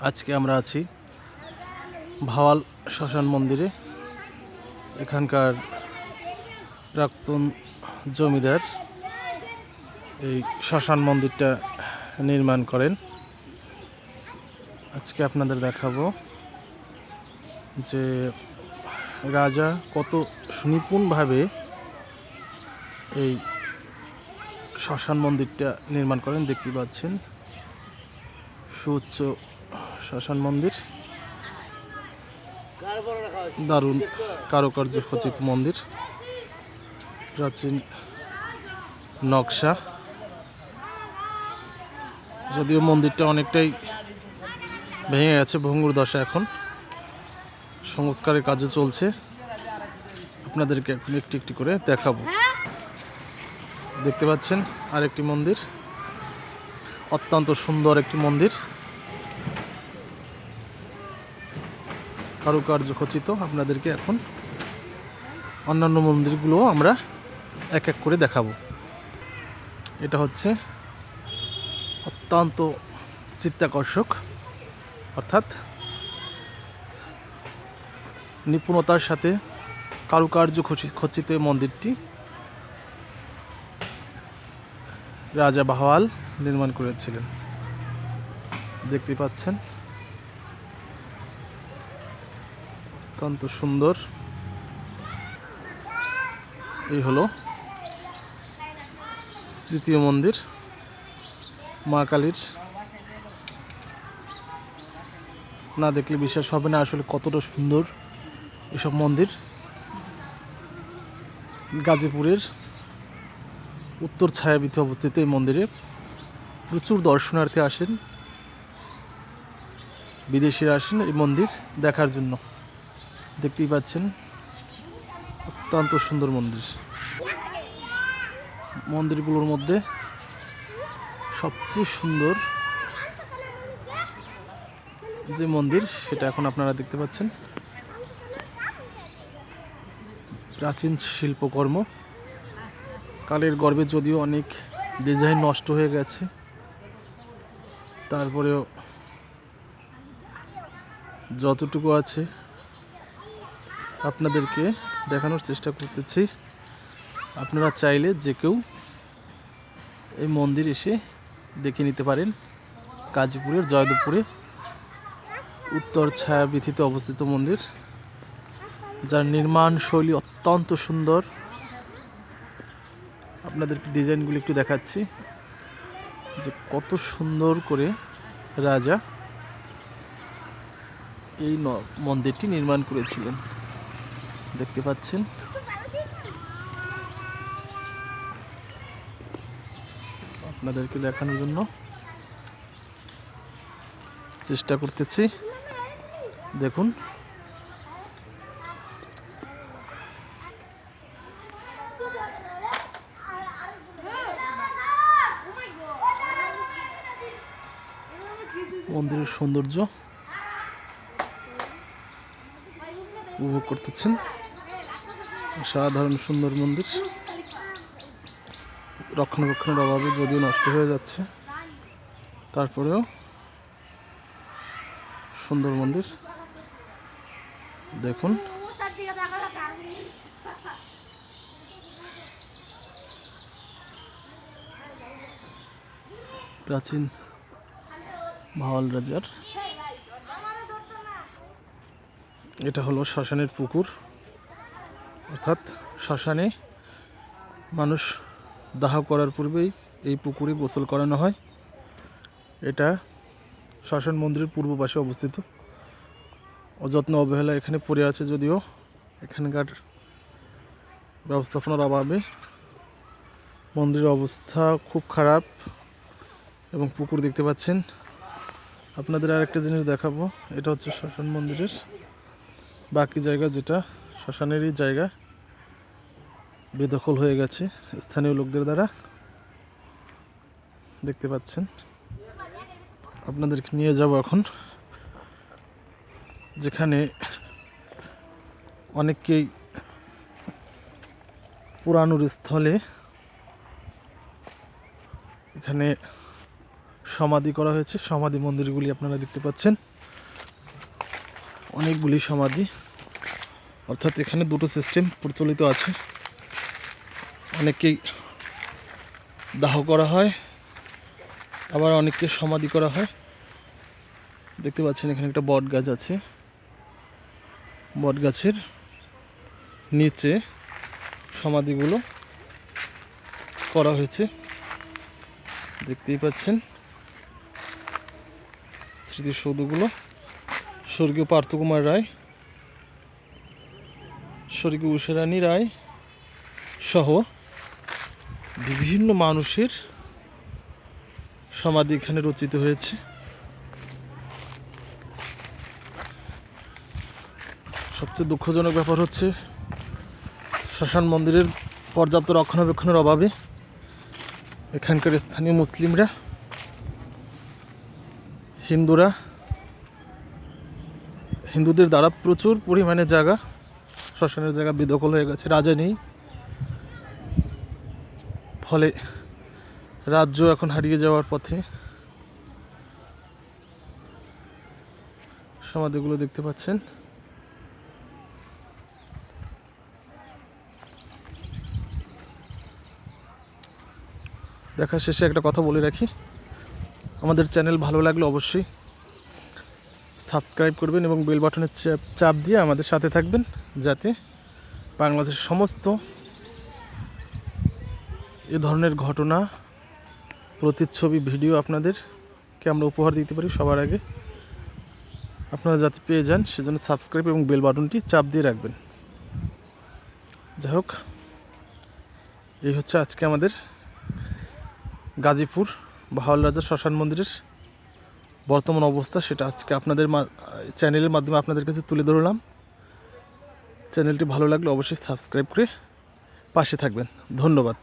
আজকে আমরা আছি ভাওয়াল শ্মশান মন্দিরে। এখানকার প্রাক্তন জমিদার এই শ্মশান মন্দিরটা নির্মাণ করেন। আজকে আপনাদের দেখাবো যে রাজা কত সুনিপুণভাবে এই শ্মশান মন্দিরটা নির্মাণ করেন। দেখতে পাচ্ছেন সুউচ্চ শ্মশান মন্দির, দারুণ কারুকার্য খচিত মন্দির, প্রাচীন নকশা। যদিও মন্দিরটা অনেকটাই ভেঙে গেছে, ভঙ্গুর দশা, এখন সংস্কারের কাজও চলছে। আপনাদেরকে এখন একটি একটি করে দেখাবো। দেখতে পাচ্ছেন আরেকটি মন্দির, অত্যন্ত সুন্দর একটি মন্দির, কারুকার্য খচিত। আপনাদেরকে এখন অন্যান্য মন্দিরগুলো আমরা এক এক করে দেখাবো। এটা হচ্ছে অত্যন্ত চিত্তাকর্ষক, অর্থাৎ নিপুণতার সাথে কারুকার্য খচিত এই মন্দিরটি রাজা ভাওয়াল নির্মাণ করেছিলেন। দেখতে পাচ্ছেন অত্যন্ত সুন্দর। এই হলো তৃতীয় মন্দির, মা কালীর। না দেখলে বিশ্বাস হবে না আসলে কতটা সুন্দর এসব মন্দির। গাজীপুরের উত্তর ছায়াবীথে অবস্থিত এই মন্দিরে প্রচুর দর্শনার্থী আসেন, বিদেশিরা আসেন এই মন্দির দেখার জন্য। দেখতেই পাচ্ছেন অত্যন্ত সুন্দর মন্দির। মন্দিরগুলোর মধ্যে সবচেয়ে সুন্দর যে মন্দির সেটা এখন আপনারা দেখতে পাচ্ছেন। প্রাচীন শিল্পকর্ম, কালের গর্ভে যদিও অনেক ডিজাইন নষ্ট হয়ে গেছে, তারপরেও যতটুকু আছে আপনাদেরকে দেখানোর চেষ্টা করতেছি। আপনারা চাইলে যে কেউ এই মন্দির এসে দেখে নিতে পারেন। গাজীপুরের জয়দেবপুরে উত্তর ছায়াবীথিতে অবস্থিত মন্দির, যার নির্মাণ শৈলী অত্যন্ত সুন্দর। আপনাদেরকে ডিজাইনগুলো একটু দেখাচ্ছি যে কত সুন্দর করে রাজা এই মন্দিরটি নির্মাণ করেছিলেন। দেখতে পাচ্ছেন আপনাদেরকে দেখানোর জন্য চেষ্টা করতেছি। দেখুন মন্দিরের সৌন্দর্য উপভোগ করতেছেন। সাধারণ সুন্দর মন্দির, রক্ষণাবেক্ষণের অভাবে যদিও নষ্ট হয়ে যাচ্ছে, তারপরেও সুন্দর মন্দির। দেখুন প্রাচীন ভাওয়াল রাজার। এটা হলো শ্মশানের পুকুর, অর্থাৎ শ্মশানে মানুষ দাহ করার পূর্বেই এই পুকুরে গোসল করানো হয়। এটা শ্মশান মন্দিরের পূর্ব পাশে অবস্থিত। অযত্ন অবহেলা এখানে পড়ে আছে, যদিও এখানকার ব্যবস্থাপনার অভাবে মন্দিরের অবস্থা খুব খারাপ। এবং পুকুর দেখতে পাচ্ছেন। আপনাদের আরেকটা জিনিস দেখাবো, এটা হচ্ছে শ্মশান মন্দিরের বাকি জায়গা, যেটা শ্মশানেরই জায়গা বেদখল হয়ে গেছে স্থানীয় লোকদের দ্বারা। দেখতে পাচ্ছেন। আপনাদেরকে নিয়ে যাব এখন যেখানে অনেককেই পুরানোর স্থলে এখানে সমাধি করা হয়েছে। সমাধি মন্দিরগুলি আপনারা দেখতে পাচ্ছেন, অনেকগুলি সমাধি, অর্থাৎ এখানে দুটো সিস্টেম প্রচলিত আছে। অনেককেই দাহ করা হয়, আবার অনেককে সমাধি করা হয়। দেখতে পাচ্ছেন এখানে একটা বট গাছ আছে, বট গাছের নিচে সমাধিগুলো করা হয়েছে, দেখতেই পাচ্ছেন স্মৃতিসৌধগুলো। স্বর্গীয় পার্থকুমার রায়, স্বর্গীয় উষারানী রায় সহ বিভিন্ন মানুষের সমাধি এখানে রচিত হয়েছে। সবচেয়ে দুঃখজনক ব্যাপার হচ্ছে শ্মশান মন্দিরের পর্যাপ্ত রক্ষণাবেক্ষণের অভাবে এখানকার স্থানীয় মুসলিমরা, হিন্দুদের দ্বারা প্রচুর পরিমাণে জায়গা, শ্মশানের জায়গা বেদখল হয়ে গেছে, রাজা নেই। ফলে রাজ্য এখন হারিয়ে যাওয়ার পথে। সমাধিগুলো দেখতে পাচ্ছেন। দেখা শেষে একটা কথা বলে রাখি, আমাদের চ্যানেল ভালো লাগলে অবশ্যই সাবস্ক্রাইব করবেন এবং বেল বাটনের চাপ দিয়ে আমাদের সাথে থাকবেন, যাতে বাংলাদেশের সমস্ত এ ধরনের ঘটনা, প্রতিচ্ছবি, ভিডিও আপনাদেরকে আমরা উপহার দিতে পারি সবার আগে। আপনারা যাতে পেয়ে যান সেজন্য সাবস্ক্রাইব এবং বেল বাটনটি চাপ দিয়ে রাখবেন। যাই হোক, এই হচ্ছে আজকে আমাদের গাজীপুর বাহাওয়াল রাজার শ্মশান মন্দিরের বর্তমান অবস্থা, সেটা আজকে আপনাদের চ্যানেলের মাধ্যমে আপনাদের কাছে তুলে ধরলাম। চ্যানেলটি ভালো লাগলে অবশ্যই সাবস্ক্রাইব করে পাশে থাকবেন। ধন্যবাদ।